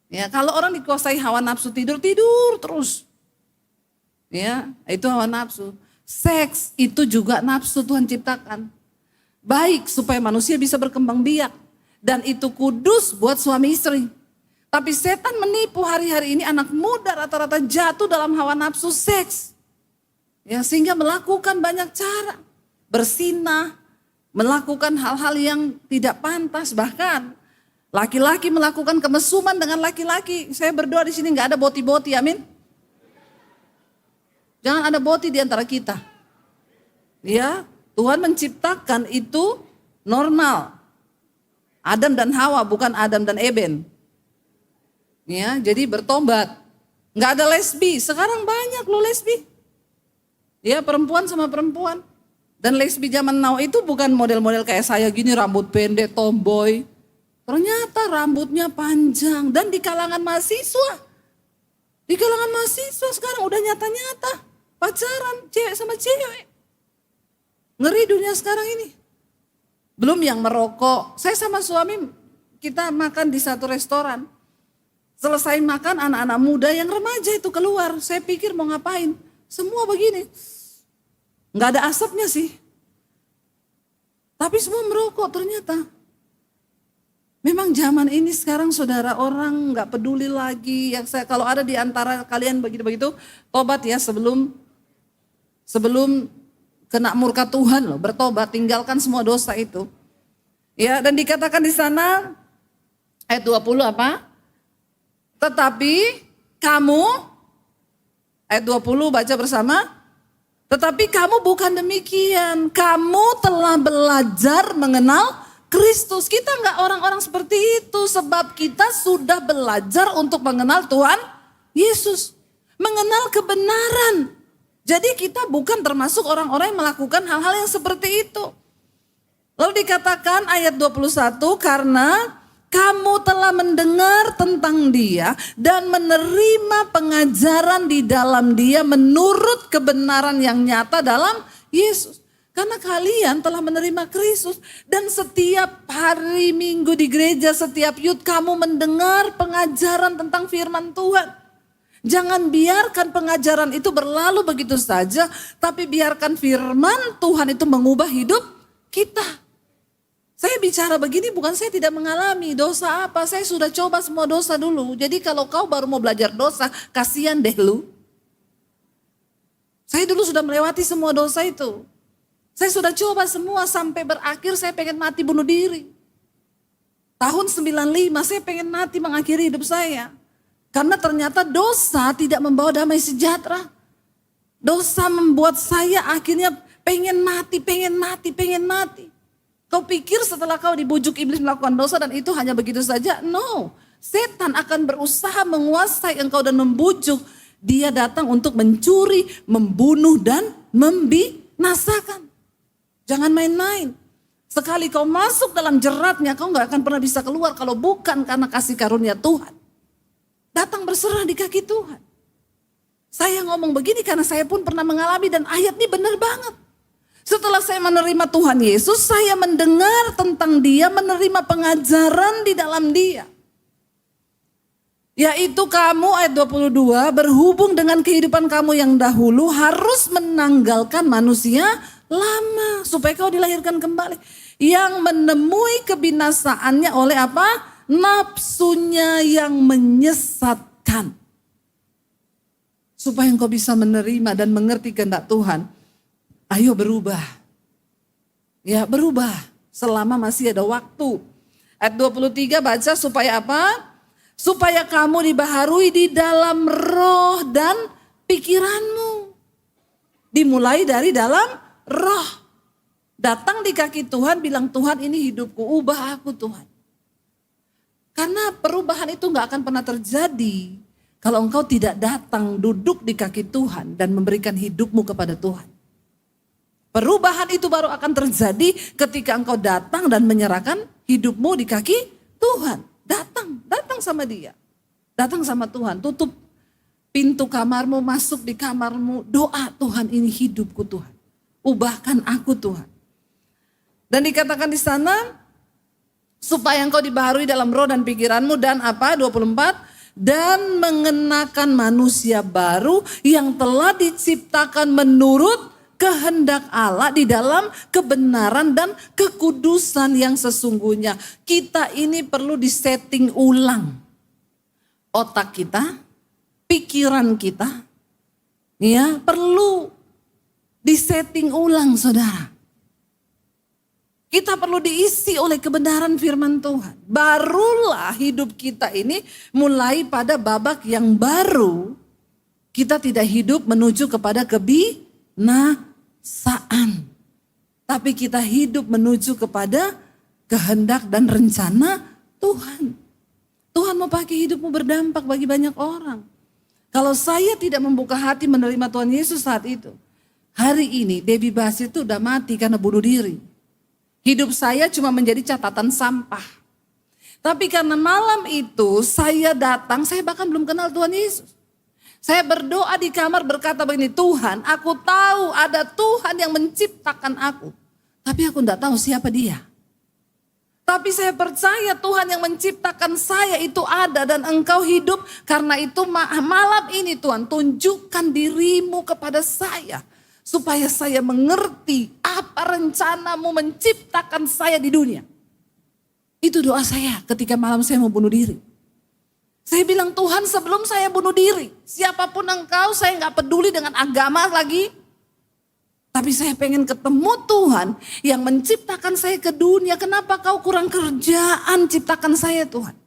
Ya, kalau orang dikuasai hawa nafsu tidur terus. Ya, itu hawa nafsu. Seks itu juga nafsu Tuhan ciptakan. Baik supaya manusia bisa berkembang biak. Dan itu kudus buat suami istri. Tapi setan menipu hari-hari ini anak muda rata-rata jatuh dalam hawa nafsu seks. Ya, sehingga melakukan banyak cara. Bersinah, melakukan hal-hal yang tidak pantas. Bahkan laki-laki melakukan kemesuman dengan laki-laki. Saya berdoa di sini nggak ada boti-boti, amin. Jangan ada boti di antara kita. Ya, Tuhan menciptakan itu normal. Adam dan Hawa, bukan Adam dan Eben. Ya, jadi bertobat. Nggak ada lesbi, sekarang banyak loh lesbi. Ya, perempuan sama perempuan. Dan lesbi zaman now itu bukan model-model kayak saya gini, rambut pendek, tomboy. Ternyata rambutnya panjang dan di kalangan mahasiswa. Di kalangan mahasiswa sekarang udah nyata-nyata. Pacaran cewek sama cewek. Ngeri dunia sekarang ini. Belum yang merokok. Saya sama suami kita makan di satu restoran. Selesai makan anak-anak muda yang remaja itu keluar. Saya pikir mau ngapain. Semua begini. Nggak ada asapnya sih. Tapi semua merokok ternyata. Memang zaman ini sekarang saudara orang nggak peduli lagi. Yang saya kalau ada di antara kalian begitu-begitu, tobat ya sebelum kena murka Tuhan loh, bertobat, tinggalkan semua dosa itu. Ya, dan dikatakan di sana ayat 20 apa? Tetapi kamu, ayat 20 baca bersama. Tetapi kamu bukan demikian. Kamu telah belajar mengenal Kristus. Kita enggak orang-orang seperti itu. Sebab kita sudah belajar untuk mengenal Tuhan Yesus. Mengenal kebenaran. Jadi kita bukan termasuk orang-orang yang melakukan hal-hal yang seperti itu. Lalu dikatakan ayat 21, karena kamu telah mendengar tentang Dia dan menerima pengajaran di dalam Dia menurut kebenaran yang nyata dalam Yesus. Karena kalian telah menerima Kristus dan setiap hari Minggu di gereja, setiap yud kamu mendengar pengajaran tentang firman Tuhan. Jangan biarkan pengajaran itu berlalu begitu saja, tapi biarkan firman Tuhan itu mengubah hidup kita. Saya bicara begini bukan saya tidak mengalami dosa apa, saya sudah coba semua dosa dulu. Jadi kalau kau baru mau belajar dosa, kasihan deh lu. Saya dulu sudah melewati semua dosa itu. Saya sudah coba semua sampai berakhir saya pengen mati bunuh diri. Tahun 95 saya pengen mati mengakhiri hidup saya. Karena ternyata dosa tidak membawa damai sejahtera. Dosa membuat saya akhirnya pengen mati. Kau pikir setelah kau dibujuk iblis melakukan dosa dan itu hanya begitu saja? No. Setan akan berusaha menguasai engkau dan membujuk. Dia datang untuk mencuri, membunuh dan membinasakan. Jangan main-main. Sekali kau masuk dalam jeratnya, kau gak akan pernah bisa keluar kalau bukan karena kasih karunia Tuhan. Datang berserah di kaki Tuhan. Saya ngomong begini karena saya pun pernah mengalami dan ayat ini benar banget. Setelah saya menerima Tuhan Yesus, saya mendengar tentang Dia, menerima pengajaran di dalam Dia. Yaitu kamu ayat 22, berhubung dengan kehidupan kamu yang dahulu harus menanggalkan manusia lama supaya kau dilahirkan kembali. Yang menemui kebinasaannya oleh apa? Nafsunya yang menyesatkan. Supaya engkau bisa menerima dan mengerti kehendak Tuhan. Ayo berubah. Ya berubah selama masih ada waktu. Ayat 23 baca supaya apa? supaya kamu dibaharui di dalam roh dan pikiranmu. Dimulai dari dalam roh. Datang di kaki Tuhan, bilang Tuhan ini hidupku, ubah aku Tuhan. Karena perubahan itu gak akan pernah terjadi kalau engkau tidak datang duduk di kaki Tuhan dan memberikan hidupmu kepada Tuhan. Perubahan itu baru akan terjadi ketika engkau datang dan menyerahkan hidupmu di kaki Tuhan. Datang sama dia. Datang sama Tuhan, tutup pintu kamarmu, masuk di kamarmu, doa Tuhan ini hidupku Tuhan. Ubahkan aku Tuhan. Dan dikatakan di sana, supaya engkau dibaharui dalam roh dan pikiranmu dan apa 24, dan mengenakan manusia baru yang telah diciptakan menurut kehendak Allah di dalam kebenaran dan kekudusan yang sesungguhnya. Kita ini perlu disetting ulang. Otak kita, pikiran kita, ya perlu disetting ulang saudara. Kita perlu diisi oleh kebenaran firman Tuhan. Barulah hidup kita ini mulai pada babak yang baru. Kita tidak hidup menuju kepada kebinasaan. Tapi kita hidup menuju kepada kehendak dan rencana Tuhan. Tuhan mau pakai hidupmu berdampak bagi banyak orang. Kalau saya tidak membuka hati menerima Tuhan Yesus saat itu. Hari ini Debbie Basir itu udah mati karena bunuh diri. Hidup saya cuma menjadi catatan sampah. Tapi karena malam itu saya datang, saya bahkan belum kenal Tuhan Yesus. Saya berdoa di kamar berkata begini, Tuhan aku tahu ada Tuhan yang menciptakan aku. Tapi aku tidak tahu siapa dia. Tapi saya percaya Tuhan yang menciptakan saya itu ada dan engkau hidup. Karena itu malam ini Tuhan tunjukkan dirimu kepada saya. Supaya saya mengerti apa rencanamu menciptakan saya di dunia. Itu doa saya ketika malam saya mau bunuh diri. Saya bilang Tuhan sebelum saya bunuh diri. Siapapun engkau saya gak peduli dengan agama lagi. Tapi saya pengen ketemu Tuhan yang menciptakan saya ke dunia. Kenapa kau kurang kerjaan ciptakan saya Tuhan.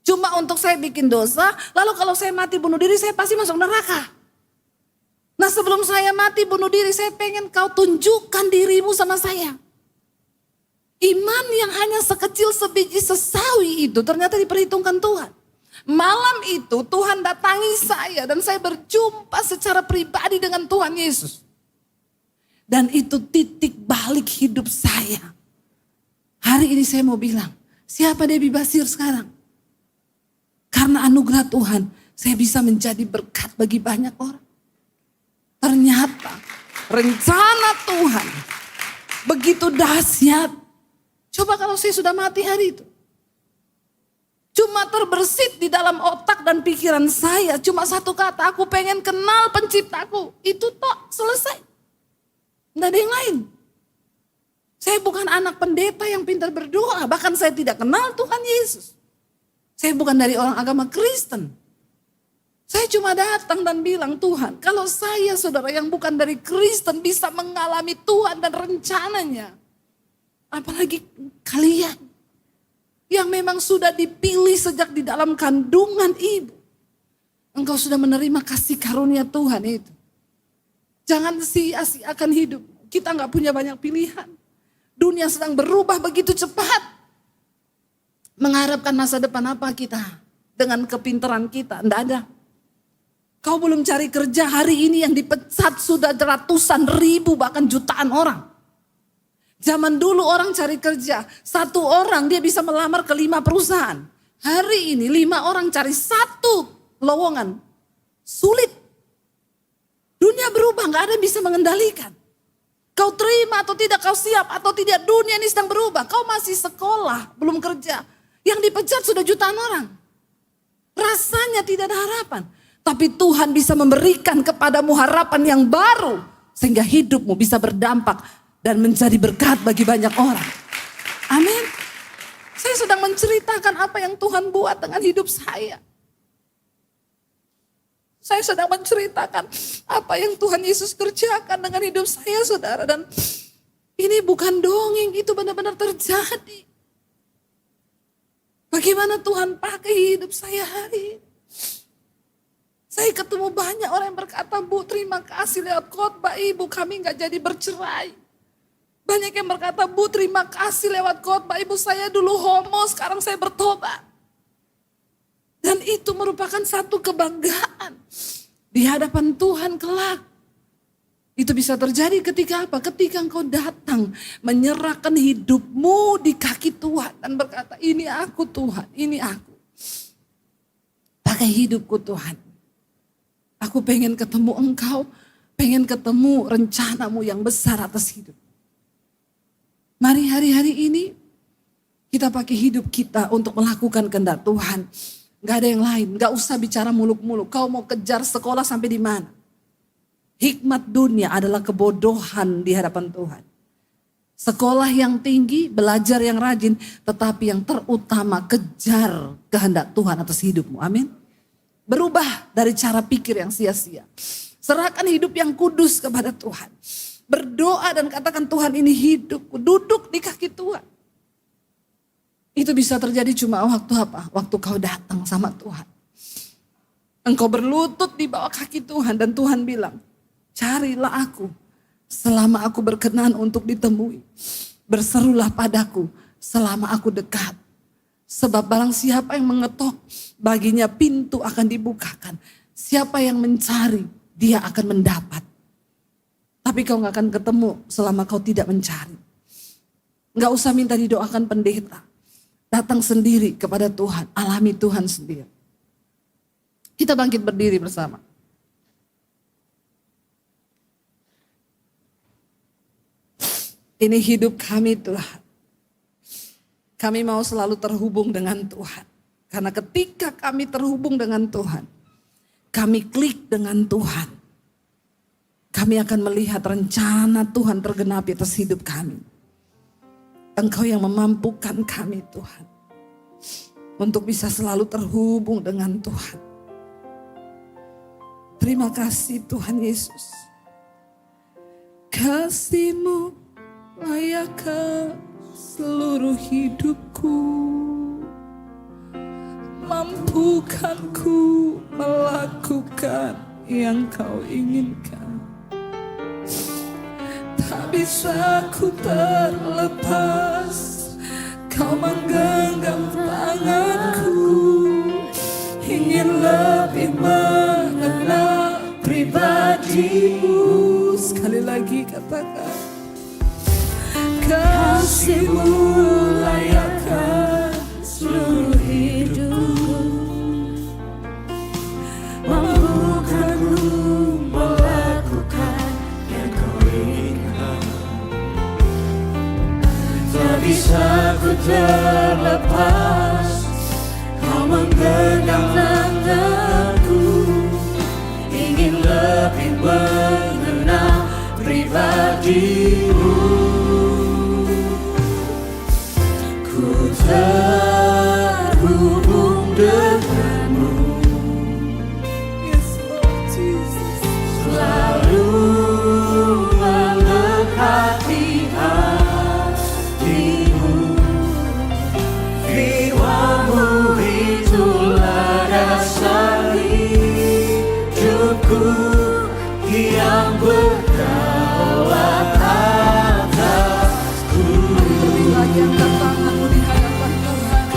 Cuma untuk saya bikin dosa. Lalu kalau saya mati bunuh diri saya pasti masuk neraka. Nah sebelum saya mati bunuh diri saya pengen kau tunjukkan dirimu sama saya. Iman yang hanya sekecil sebiji sesawi itu ternyata diperhitungkan Tuhan. Malam itu Tuhan datangi saya dan saya berjumpa secara pribadi dengan Tuhan Yesus. Dan itu titik balik hidup saya. Hari ini saya mau bilang, siapa Debbie Basir sekarang? Karena anugerah Tuhan saya bisa menjadi berkat bagi banyak orang. Ternyata rencana Tuhan begitu dahsyat. Coba kalau saya sudah mati hari itu. Cuma terbersit di dalam otak dan pikiran saya. Cuma satu kata, aku pengen kenal penciptaku. Itu tok, selesai. Tidak ada yang lain. Saya bukan anak pendeta yang pintar berdoa. Bahkan saya tidak kenal Tuhan Yesus. Saya bukan dari orang agama Kristen. Saya cuma datang dan bilang, Tuhan, kalau saya saudara yang bukan dari Kristen bisa mengalami Tuhan dan rencananya. Apalagi kalian yang memang sudah dipilih sejak di dalam kandungan ibu. Engkau sudah menerima kasih karunia Tuhan itu. Jangan sia-siakan hidup. Kita gak punya banyak pilihan. Dunia sedang berubah begitu cepat. Mengharapkan masa depan apa kita dengan kepintaran kita? Tidak ada. Kau belum cari kerja hari ini yang dipecat sudah ratusan ribu bahkan jutaan orang. Zaman dulu orang cari kerja, satu orang dia bisa melamar ke 5 perusahaan. Hari ini 5 orang cari satu lowongan. Sulit. Dunia berubah, gak ada yang bisa mengendalikan. Kau terima atau tidak, kau siap atau tidak, dunia ini sedang berubah. Kau masih sekolah, belum kerja. Yang dipecat sudah jutaan orang. Rasanya tidak ada harapan. Tapi Tuhan bisa memberikan kepadamu harapan yang baru. Sehingga hidupmu bisa berdampak dan menjadi berkat bagi banyak orang. Amin. Saya sedang menceritakan apa yang Tuhan buat dengan hidup saya. Saya sedang menceritakan apa yang Tuhan Yesus kerjakan dengan hidup saya saudara. Dan ini bukan dongeng, itu benar-benar terjadi. Bagaimana Tuhan pakai hidup saya hari ini. Saya ketemu banyak orang yang berkata, Bu terima kasih lewat khotbah Ibu kami gak jadi bercerai. Banyak yang berkata, Bu terima kasih lewat khotbah Ibu saya dulu homo sekarang saya bertobat. Dan itu merupakan satu kebanggaan di hadapan Tuhan kelak. Itu bisa terjadi ketika apa? Ketika engkau datang menyerahkan hidupmu di kaki Tuhan dan berkata, ini aku Tuhan, ini aku. Pakai hidupku Tuhan. Aku pengen ketemu engkau, pengen ketemu rencanamu yang besar atas hidup. Mari hari-hari ini kita pakai hidup kita untuk melakukan kehendak Tuhan. Gak ada yang lain, gak usah bicara muluk-muluk. Kau mau kejar sekolah sampai di mana? Hikmat dunia adalah kebodohan di hadapan Tuhan. Sekolah yang tinggi, belajar yang rajin, tetapi yang terutama kejar kehendak Tuhan atas hidupmu. Amin. Berubah dari cara pikir yang sia-sia. Serahkan hidup yang kudus kepada Tuhan. Berdoa dan katakan, Tuhan ini hidupku, duduk di kaki Tuhan. Itu bisa terjadi cuma waktu apa? Waktu kau datang sama Tuhan. Engkau berlutut di bawah kaki Tuhan dan Tuhan bilang, carilah aku selama aku berkenan untuk ditemui. Berserulah padaku selama aku dekat. Sebab barang siapa yang mengetok, baginya pintu akan dibukakan. Siapa yang mencari, dia akan mendapat. Tapi kau gak akan ketemu selama kau tidak mencari. Gak usah minta didoakan pendeta. Datang sendiri kepada Tuhan, alami Tuhan sendiri. Kita bangkit berdiri bersama. Ini hidup kami Tuhan. Kami mau selalu terhubung dengan Tuhan. Karena ketika kami terhubung dengan Tuhan, kami klik dengan Tuhan, kami akan melihat rencana Tuhan tergenapi atas hidup kami. Engkau yang memampukan kami Tuhan, untuk bisa selalu terhubung dengan Tuhan. Terima kasih Tuhan Yesus. Kasih-Mu layakkan seluruh hidupku, mampukanku melakukan yang Kau inginkan. Tak bisa ku terlepas, Kau menggenggam tanganku, ingin lebih mengenal pribadi-Mu. Sekali lagi katakan, kasih-Mu layakkan seluruh hidupku, mampukan-Mu melakukan yang Kau inginkan. Tak bisa ku terlepas, Kau menggenggam tanganku, ingin lebih mengenal pribadi-Mu. Terhubung denganmu, yes, Lord Jesus. Selalu melekati hatimu, firman-Mu itulah dasar hidupku yang berdaulat atasku. Lagi angkat tanganmu di hadapan Tuhan,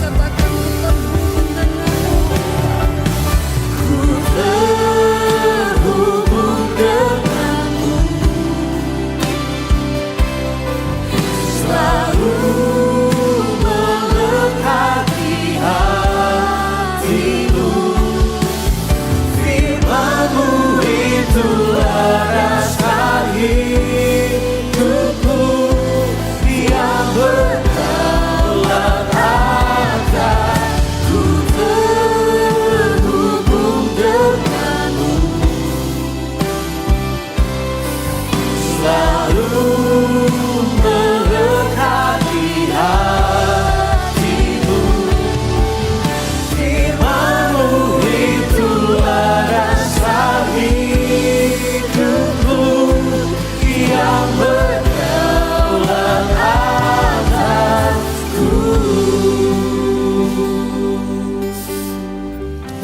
katakan ku terhubung denganmu. Ku terhubung denganmu, selalu melekati hatimu, firman-Mu itulah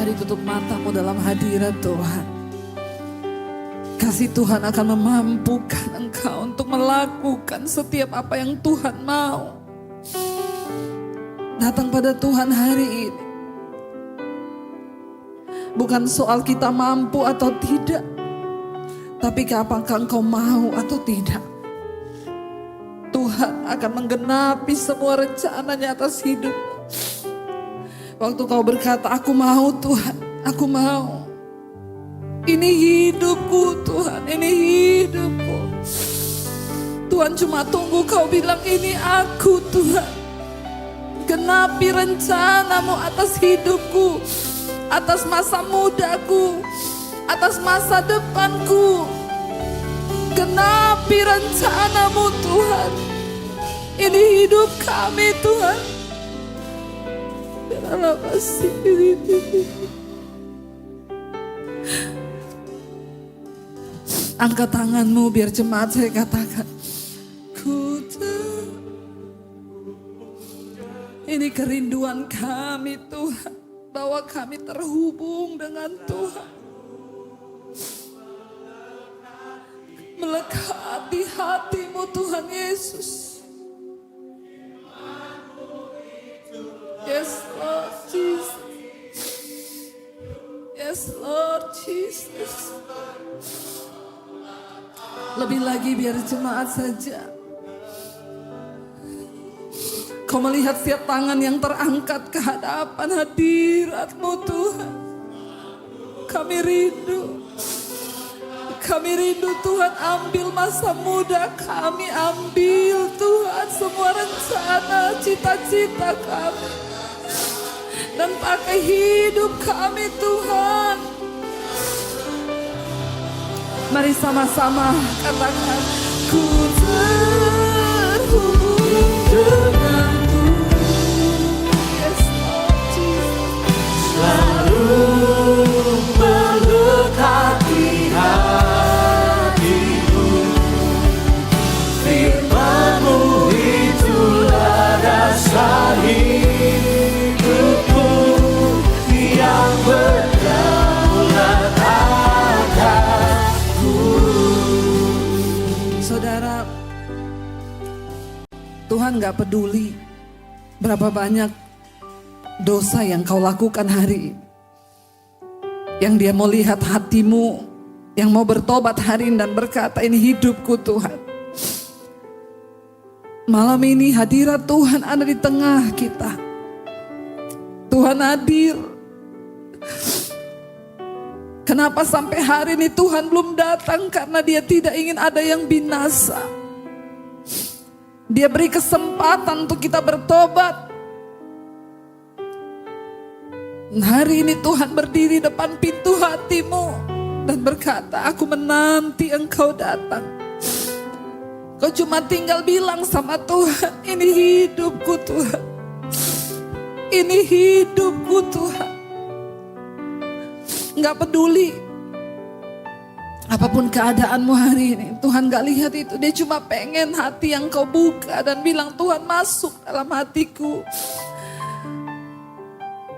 Tadi tutup matamu dalam hadirat Tuhan. Kasih Tuhan akan memampukan engkau untuk melakukan setiap apa yang Tuhan mau. Datang pada Tuhan hari ini. Bukan soal kita mampu atau tidak, tapi apakah engkau mau atau tidak. Tuhan akan menggenapi semua rencananya atas hidup. Waktu kau berkata, aku mau Tuhan, aku mau. Ini hidupku Tuhan, ini hidupku. Tuhan cuma tunggu kau bilang, ini aku Tuhan. Genapi rencanamu atas hidupku, atas masa mudaku, atas masa depanku. Genapi rencanamu Tuhan. Ini hidup kami Tuhan. Biarlah kasih ini. Angkat tanganmu biar jemaat saya katakan. Ini kerinduan kami Tuhan. Bahwa kami terhubung dengan Tuhan. Melekati hatimu Tuhan Yesus. Yes Lord Jesus. Yes Lord Jesus. Lebih lagi biar jemaat saja. Kau melihat setiap tangan yang terangkat ke hadapan hadirat-Mu Tuhan. Kami rindu. Kami rindu Tuhan, ambil masa muda kami, ambil Tuhan semua rencana, cita-cita kami. Dan pakai hidup kami Tuhan. Mari sama-sama katakan, ku terhubung denganmu. Yes, Lord Jesus. Selalu mendekati hatimu. Firman-Mu itulah dasar hidupku yang berdaulat atasku. Saudara, Tuhan gak peduli berapa banyak dosa yang kau lakukan hari ini. Yang Dia mau lihat hatimu, yang mau bertobat hari ini dan berkata, ini hidupku Tuhan. Malam ini hadirat Tuhan ada di tengah kita. Tuhan hadir. Kenapa sampai hari ini Tuhan belum datang? Karena Dia tidak ingin ada yang binasa. Dia beri kesempatan untuk kita bertobat. Hari ini Tuhan berdiri depan pintu hatimu dan berkata, aku menanti engkau datang. Kau cuma tinggal bilang sama Tuhan, ini hidupku Tuhan. Ini hidupku Tuhan. Gak peduli apapun keadaanmu hari ini, Tuhan gak lihat itu. Dia cuma pengen hati yang kau buka dan bilang, Tuhan masuk dalam hatiku.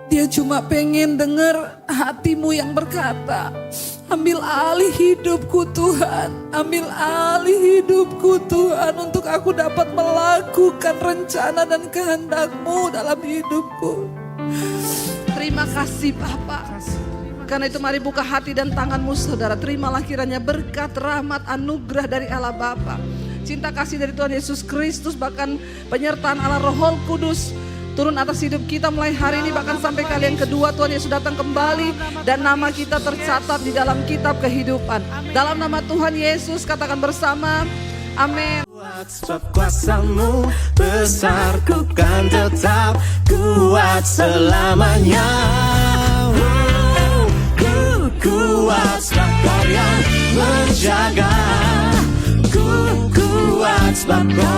Dia cuma pengen dengar hatimu yang berkata, ambil alih hidupku Tuhan. Ambil alih hidupku Tuhan, untuk aku dapat melakukan rencana dan kehendak-Mu dalam hidupku. Terima kasih Bapa. Karena itu mari buka hati dan tanganmu saudara. Terimalah kiranya berkat, rahmat, anugerah dari Allah Bapa, cinta kasih dari Tuhan Yesus Kristus, bahkan penyertaan Allah Roh Kudus turun atas hidup kita mulai hari ini, bahkan sampai kali yang kedua Tuhan Yesus datang kembali dan nama kita tercatat di dalam kitab kehidupan. Dalam nama Tuhan Yesus katakan bersama, amin. Sebab kuasa-Mu besar, ku kan tetap kuat selamanya. Ku kuat sebab Kau yang menjaga. Ku kuat sebab Kau